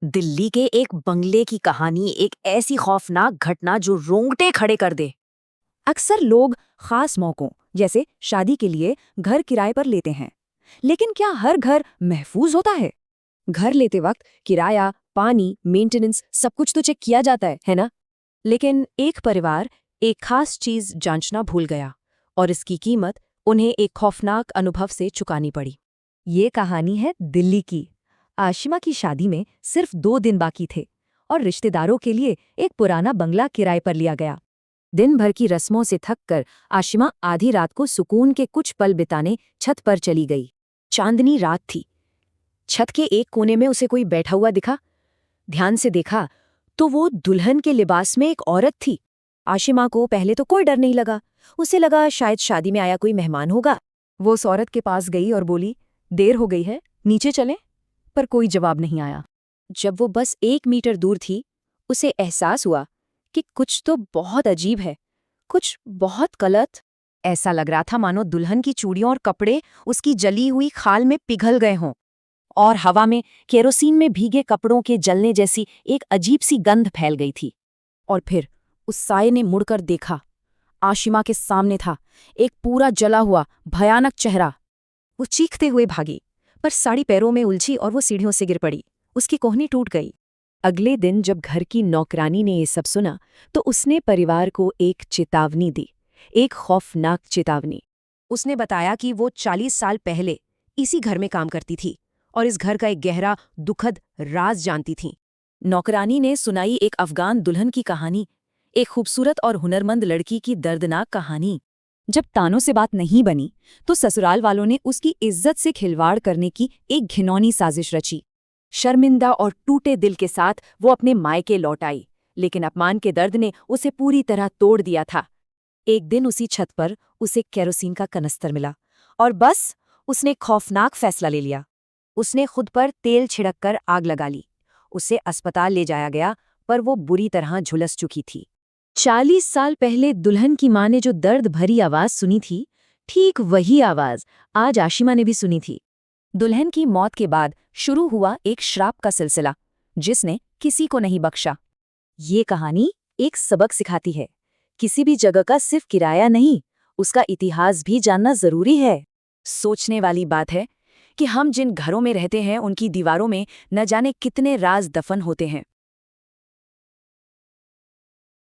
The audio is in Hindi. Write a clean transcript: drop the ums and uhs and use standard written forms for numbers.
दिल्ली के एक बंगले की कहानी, एक ऐसी खौफनाक घटना जो रोंगटे खड़े कर दे। अक्सर लोग खास मौकों जैसे शादी के लिए घर किराए पर लेते हैं, लेकिन क्या हर घर महफूज होता है? घर लेते वक्त किराया, पानी, मेंटेनेंस सब कुछ तो चेक किया जाता है ना? लेकिन एक परिवार एक खास चीज जांचना भूल गया और इसकी कीमत उन्हें एक खौफनाक अनुभव से चुकानी पड़ी। ये कहानी है दिल्ली की। आशिमा की शादी में सिर्फ 2 दिन बाकी थे और रिश्तेदारों के लिए एक पुराना बंगला किराए पर लिया गया। दिन भर की रस्मों से थककर आशिमा आधी रात को सुकून के कुछ पल बिताने छत पर चली गई। चांदनी रात थी। छत के एक कोने में उसे कोई बैठा हुआ दिखा। ध्यान से देखा तो वो दुल्हन के लिबास में एक औरत थी। आशिमा को पहले तो कोई डर नहीं लगा। उसे लगा शायद शादी में आया कोई मेहमान होगा। वो उस औरत के पास गई और बोली, देर हो गई है, नीचे चलें? पर कोई जवाब नहीं आया। जब वो बस 1 मीटर दूर थी, उसे एहसास हुआ कि कुछ तो बहुत अजीब है, कुछ बहुत गलत। ऐसा लग रहा था मानो दुल्हन की चूड़ियों और कपड़े उसकी जली हुई खाल में पिघल गए हों, और हवा में केरोसिन में भीगे कपड़ों के जलने जैसी एक अजीब सी गंध फैल गई थी। और फिर उस साये ने मुड़कर देखा। आशिमा के सामने था एक पूरा जला हुआ भयानक चेहरा। वो चीखते हुए भागी, पर साड़ी पैरों में उलझी और वो सीढ़ियों से गिर पड़ी। उसकी कोहनी टूट गई। अगले दिन जब घर की नौकरानी ने ये सब सुना तो उसने परिवार को एक चेतावनी दी, एक खौफनाक चेतावनी। उसने बताया कि वो 40 साल पहले इसी घर में काम करती थी और इस घर का एक गहरा दुखद राज जानती थी। नौकरानी ने सुनाई एक अफगान दुल्हन की कहानी, एक खूबसूरत और हुनरमंद लड़की की दर्दनाक कहानी। जब तानों से बात नहीं बनी तो ससुराल वालों ने उसकी इज्जत से खिलवाड़ करने की एक घिनौनी साजिश रची। शर्मिंदा और टूटे दिल के साथ वो अपने मायके लौट आई, लेकिन अपमान के दर्द ने उसे पूरी तरह तोड़ दिया था। एक दिन उसी छत पर उसे केरोसिन का कनस्तर मिला और बस उसने एक खौफनाक फैसला ले लिया। उसने खुद पर तेल छिड़ककर आग लगा ली। उसे अस्पताल ले जाया गया, पर वो बुरी तरह झुलस चुकी थी। 40 साल पहले दुल्हन की माँ ने जो दर्द भरी आवाज सुनी थी, ठीक वही आवाज आज आशिमा ने भी सुनी थी। दुल्हन की मौत के बाद शुरू हुआ एक श्राप का सिलसिला, जिसने किसी को नहीं बख्शा। ये कहानी एक सबक सिखाती है, किसी भी जगह का सिर्फ किराया नहीं, उसका इतिहास भी जानना जरूरी है। सोचने वाली बात है कि हम जिन घरों में रहते हैं उनकी दीवारों में न जाने कितने राज दफन होते हैं।